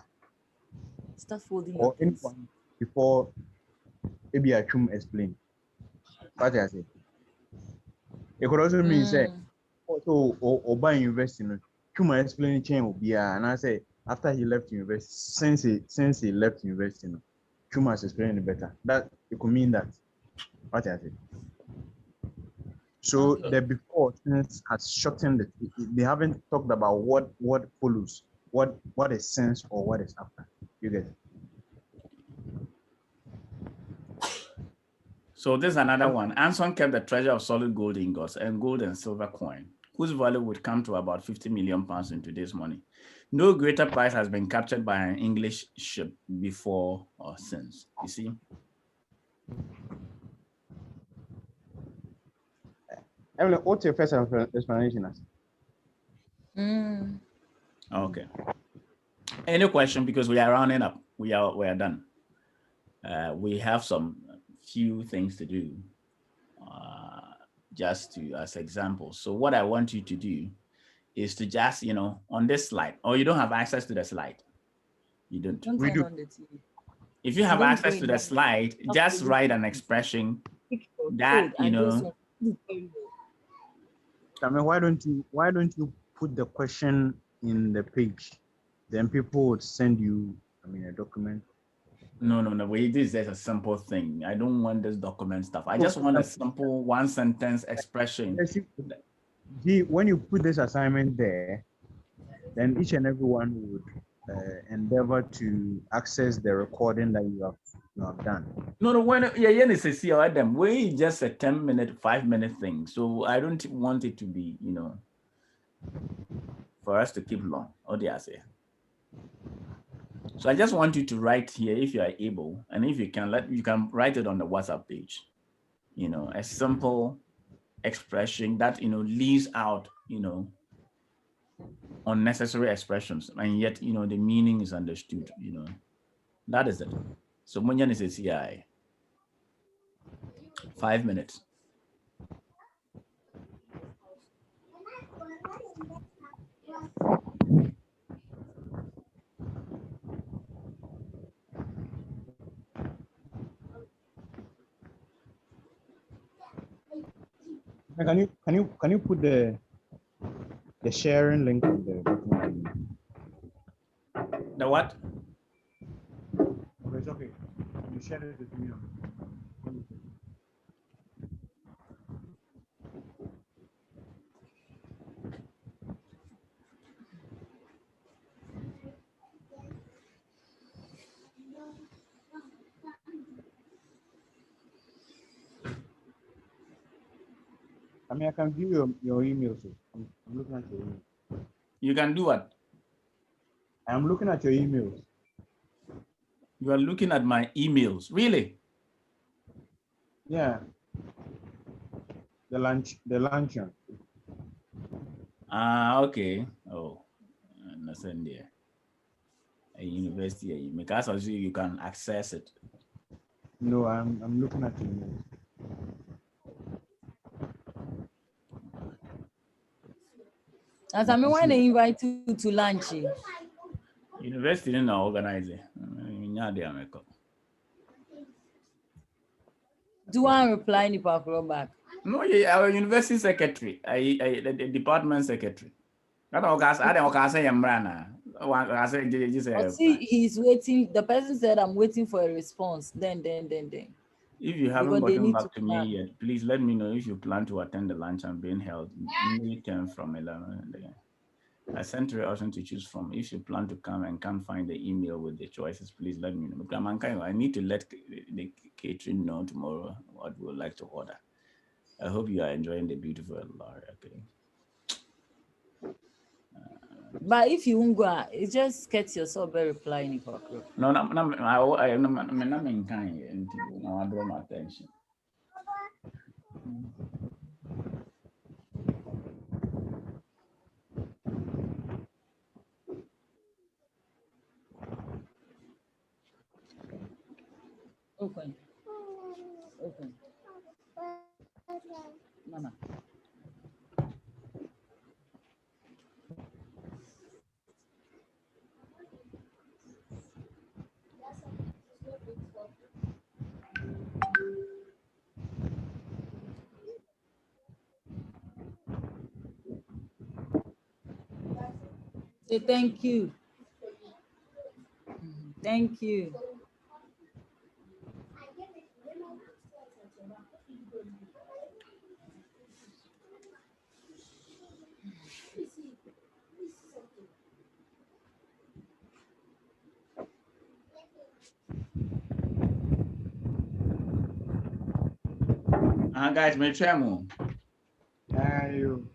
S4: Start folding
S5: or anyone before maybe Chum explained. What I say. It could also mean say also or by university, Chum explained chain will be and I say after he left university, since he left university, Chum has explained it better. That it could mean that. What I say. So the before since has shortened it. They haven't talked about what follows, what is since or what is after. You get it?
S1: So this is another one. Anson kept the treasure of solid gold ingots and gold and silver coin, whose value would come to about 50 million pounds in today's money. No greater price has been captured by an English ship before or since. You see?
S5: Evelyn, what's your first explanation?
S1: Okay. Any question? Because we are rounding up. We are done. We have some few things to do. Just to as examples. So what I want you to do is to just, you know, on this slide, or you don't have access to the slide. You don't.
S4: We do.
S1: If you have access to the slide, just write an expression that, you know.
S5: I mean, why don't you put the question in the page? Then people would send you, I mean, a document.
S1: No. Wait, this is a simple thing. I don't want this document stuff. I just want a simple one sentence expression.
S5: See, when you put this assignment there, then each and everyone would endeavor to access the recording that you have done.
S1: No, when yeah, see them. We just a 10-minute, 5-minute thing. So I don't want it to be, for us to keep long. Oh, dear, say. So I just want you to write here if you are able, and if you can write it on the WhatsApp page. A simple expression that leaves out unnecessary expressions, and yet the meaning is understood. That is it. So Munyan is a CI. 5 minutes.
S5: Can you put the sharing link on the document?
S1: The what?
S5: Okay, it's okay. You share it with me. I mean, I can view your email. So I'm looking at your email.
S1: You can do what?
S5: I'm looking at your emails.
S1: You are looking at my emails, really?
S5: Yeah. The luncheon.
S1: Okay. Oh, understand there. A university, because also you can access it.
S5: No, I'm looking at your emails.
S4: As I mean, why they invite you to lunch?
S1: University didn't organize it.
S4: Do I reply in the back?
S1: No, yeah, our university secretary, the department secretary. I don't say
S4: See, he's waiting. The person said, "I'm waiting for a response." Then.
S1: If you haven't gotten back to me yet, please let me know if you plan to attend the luncheon being held May 10th from 11 a.m. I sent you option to choose from. If you plan to come and can't find the email with the choices, please let me know. I need to let the catering know tomorrow what we would like to order. I hope you are enjoying the beautiful Laura. Okay.
S4: But if you won't go, it just get yourself a reply in the
S1: No, I'm not in kind until I draw my attention.
S4: Open. Mama. Say thank you. Thank you.
S1: Guys, me try more.
S5: You.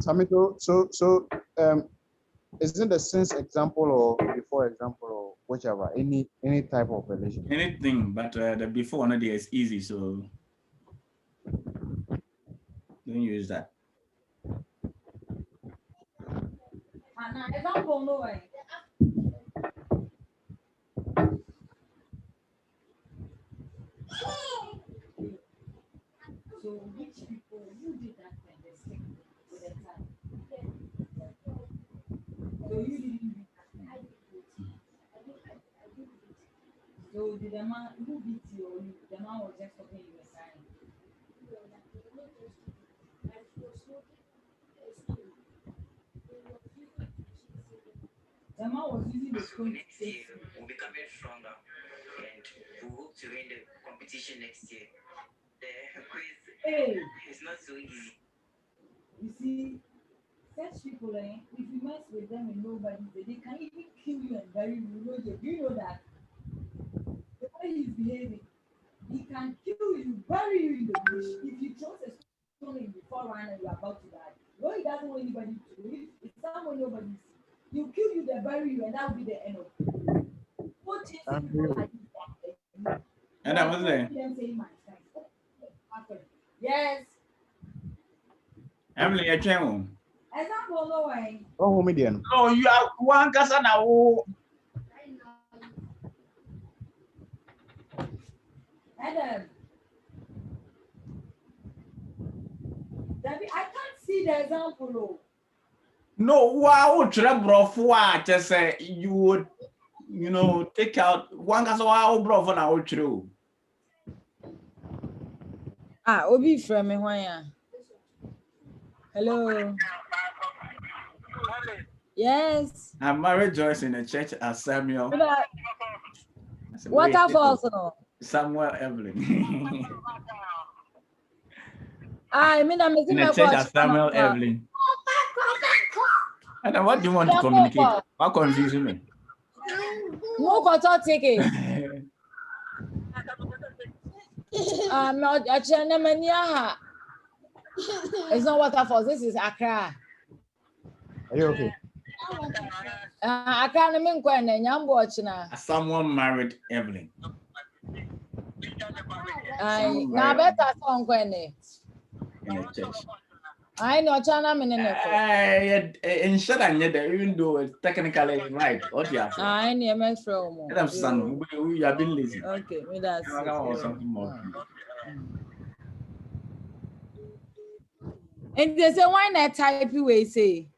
S5: Samito, so isn't the since example or before example or whichever any type of relation?
S1: Anything, but the before one day is easy, so don't use that.
S4: Example, no way. So which people who did that thing? They stick with the time. So you didn't do that. So So did the man who beat you or you? The man was just talking you were signing. The man was using the phone to say
S8: we'll become stronger and we hope to win the competition next year. The quiz is not so easy.
S4: You see, such people, if you mess with them and nobody, they can even kill you and bury you. Do you know that? The way he's behaving, he can kill you, bury you in the bush. If you throw a stone in the forest and you're about to die, no, he doesn't want anybody to do it. It's someone nobody sees. He'll kill you, they bury you, and that will be the end of it. What is people like that?
S1: And I was there.
S4: Yes.
S1: Emily, a channel.
S4: Example, no way.
S5: Oh, median.
S1: Oh, you are one casa now.
S4: Adam. David, I can't see the example. Oh.
S1: No, wow, bro, just say you would, take out one casa wow, bro, for now, true.
S4: Obi from me, why? Hello. Yes.
S1: I'm married Joyce in the church as Samuel.
S4: Waterfalls, no.
S1: Samuel Evelyn.
S4: I mean, I'm
S1: in the church as Samuel Evelyn. And what do you want to communicate? What confuses me?
S4: No, but I'll take it. I'm not a Chanamania. It's not Waterfalls, this is Accra.
S5: Are you okay?
S4: I can't mean when I'm watching.
S1: Someone married Evelyn.
S4: Now better song when
S1: in the church.
S4: I know China
S1: in short and yet even though it's technically right. What you have?
S4: I never from
S1: I'm son. We have been lazy.
S4: Okay, me that's
S1: something more.
S4: And they say why not type you way say?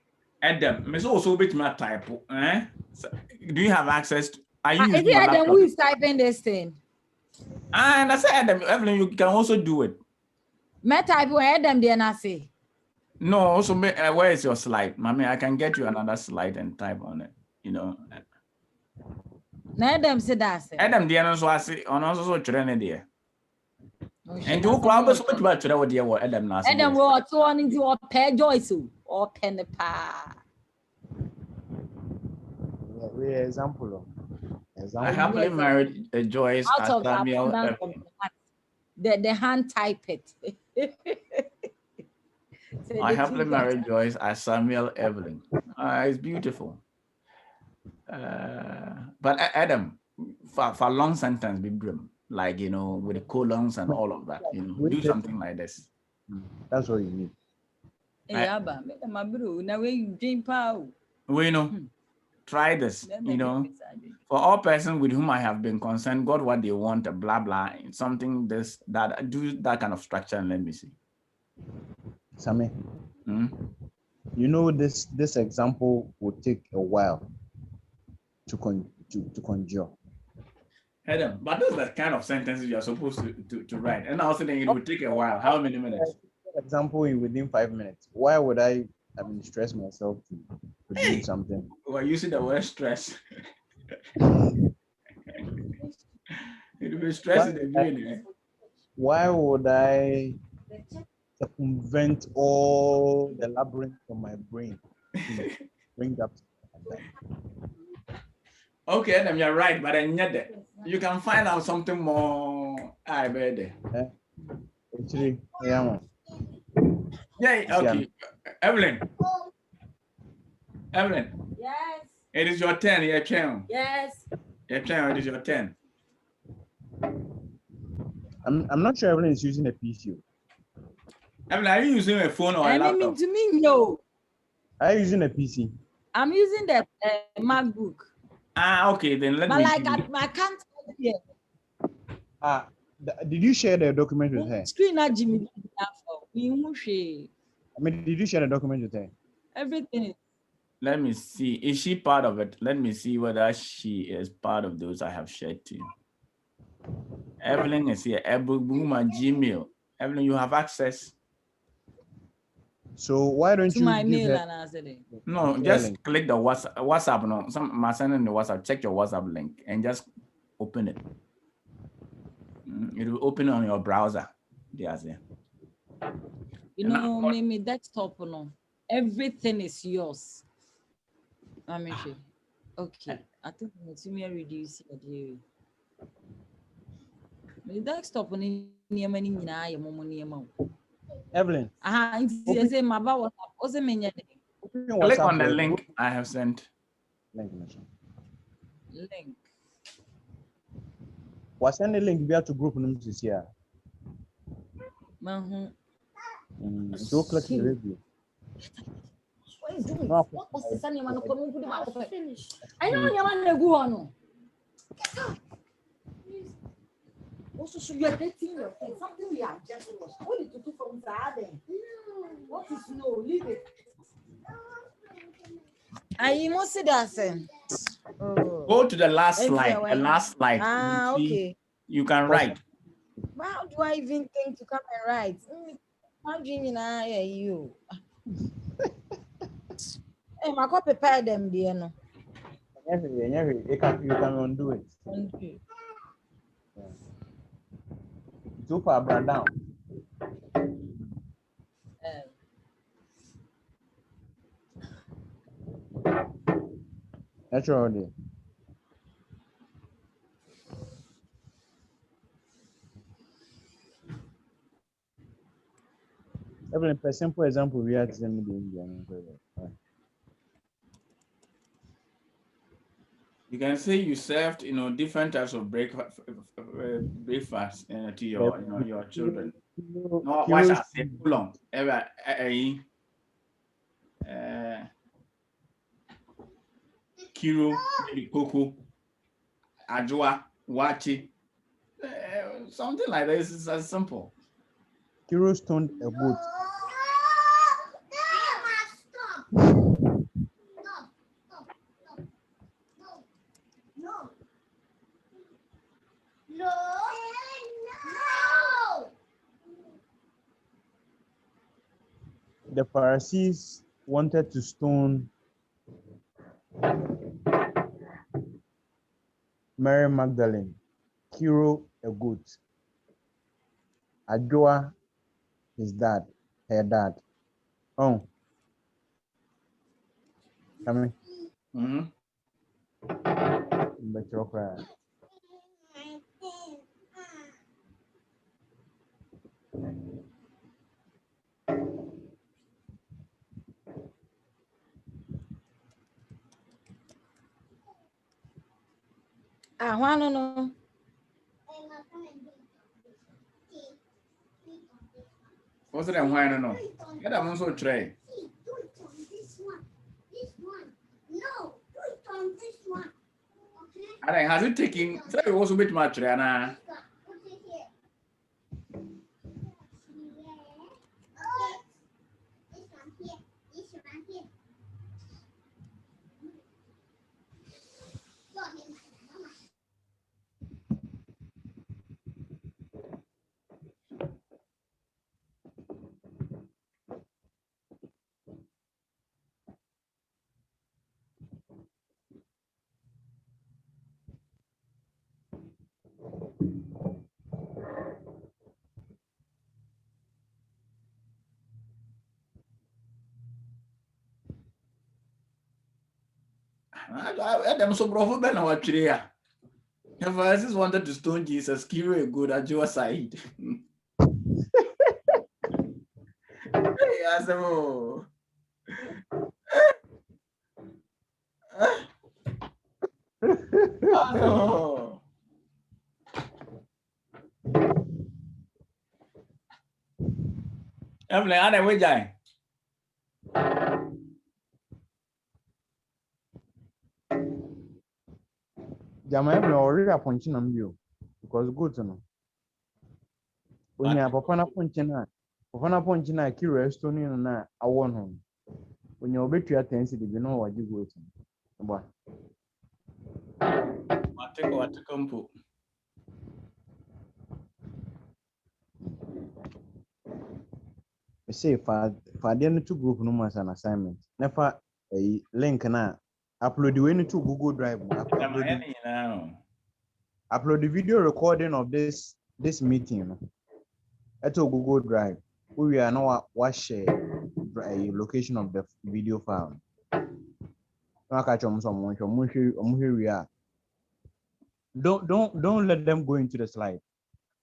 S1: Adam, Miss also bit my type. So, do you have access to? Are you
S4: is it Adam who is typing this thing?
S1: And I said, Adam, Evelyn, you can also do it.
S4: Me type where Adam did not say.
S1: No, also, where is your slide? Mommy, I can get you another slide and type on it.
S4: No, Adam said that.
S1: Adam, the answer I say on also training there. And you crowd was what about today with your Adam last.
S4: Adam wrote one into a pair Joyce or pen pa.
S5: We example.
S1: I happily married a Joyce as Samuel.
S4: The hand type it.
S1: I happily married Joyce as Samuel Evelyn. It's beautiful. But Adam, for a long sentence, be grim. Like, with the colons and all of that, do something like this.
S5: That's what you need.
S1: We know. Try this, for all persons with whom I have been concerned, got what they want, blah, blah, something this, that, do that kind of structure and let me see.
S5: Sammy, this example would take a while to conjure.
S1: Adam, but those are the kind of sentences you are supposed to write. And also then it will take a while. How many minutes?
S5: Example within 5 minutes. Why would I stress myself to do something?
S1: We're using the word stress. It will be stressing the brain.
S5: Why would I circumvent all the labyrinth from my brain to bring up like that?
S1: Okay, Adam, you're right, but you can find out something more. I bet.
S5: Actually, yeah.
S1: Yeah, okay. Evelyn.
S4: Yes.
S1: It is your turn, your channel.
S4: Yes.
S1: Your channel, it is your turn.
S5: I'm not sure Evelyn is using a PC.
S1: Evelyn, are you using a phone or a laptop?
S4: To me, no.
S5: Are you using a PC?
S4: I'm using the MacBook.
S1: Okay, then let me.
S4: But I can't type here.
S5: Did you share the document with her?
S4: Screen at Jimmy.
S5: I mean, did you share the document with her?
S4: Everything.
S1: Let me see. Is she part of it? Let me see whether she is part of those I have shared to you. Evelyn is here. Gmail. Evelyn, you have access.
S5: So why don't
S4: To
S5: you
S4: my
S5: give
S4: mail
S5: her
S4: and answer it.
S1: No, just click the WhatsApp. No, I'm sending the WhatsApp. Check your WhatsApp link and just open it. It will open on your browser. Yes, yeah.
S4: You know, me desktop, no. Everything is yours. Okay. I think it's me reduce it. Me desktop ni niema ni nyina ye momo niema.
S5: Evelyn?
S4: I say my ba WhatsApp. O say me nyɛ den.
S1: Click on the link I have sent.
S5: Link.
S4: What's
S5: send the link via to group this year. So click the review.
S4: What are you doing? What was the sunny man finish? I know you want to go on. Also, so you are dating your friend. Something we are just lost. What did you do from Zade? What is no? Leave it. I must say that.
S1: Go to the last slide. The last slide.
S4: Okay.
S1: You can write.
S4: How do I even think to come and write? How do you know you? Hey, my copy prepare them, dear. No.
S5: You can undo it. Too far, brought down. Naturally. Evelyn, for simple example, we are to send me the Indian.
S1: You can say you served, different types of breakfast to your children. No, why should I say too long? Kiro, Coco, Ajwa, Wachi, something like this is as simple.
S5: Kiro stoned a boat. The Pharisees wanted to stone Mary Magdalene, Kiro a goat, Adjoa his dad, her dad. Oh, come
S1: in.
S4: No.
S1: What's it? Why no? Get that one so tray.
S7: No, do it on this one.
S1: Okay. Has it taken? So it was a bit much, Rihanna. I'm so bravo, Ben. What Tria? The Pharisees wanted to stone Jesus. Kiro a good at your side. Yes, oh. No. Evelyn, how do we die?
S5: Jama Evelyn already appointing on you because good to know. When you have a fan appointing, Kiro Estonian and I won him. When you're bit your attention, you know what you go to.
S1: What come.
S5: say for the two group no as an assignment. Never a link na upload the way to Google Drive. Upload the video recording of this meeting at Google Drive. We are now watch a location of the video file. Don't let them go into the slide.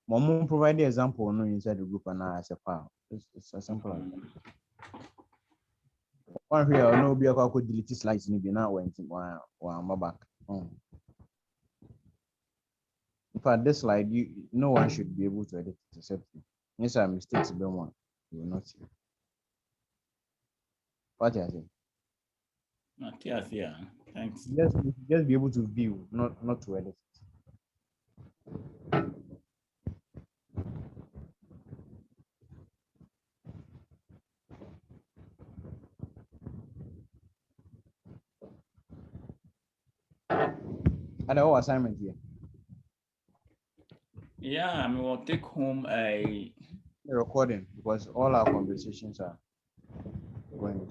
S5: Mom provide the example no inside the group and as a file. It's as simple as that. One here no be a could delete slides in the now went my back. In fact, this slide no one should be able to edit it except you. Yes, I mistakes be one. You will not see. What do you say?
S1: Not yes, yeah. Thanks.
S5: Just be able to view, not to edit. And our assignment here.
S1: Yeah, I mean, we'll take home a
S5: recording because all our conversations are going to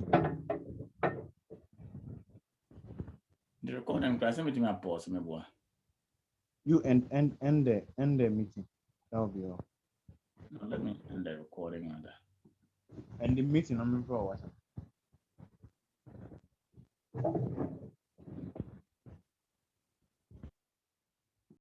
S1: the recording. Because I'm going to pause me, boy.
S5: You end the meeting. That will be all.
S1: Let me end the recording on that.
S5: And the meeting, I'm for WhatsApp.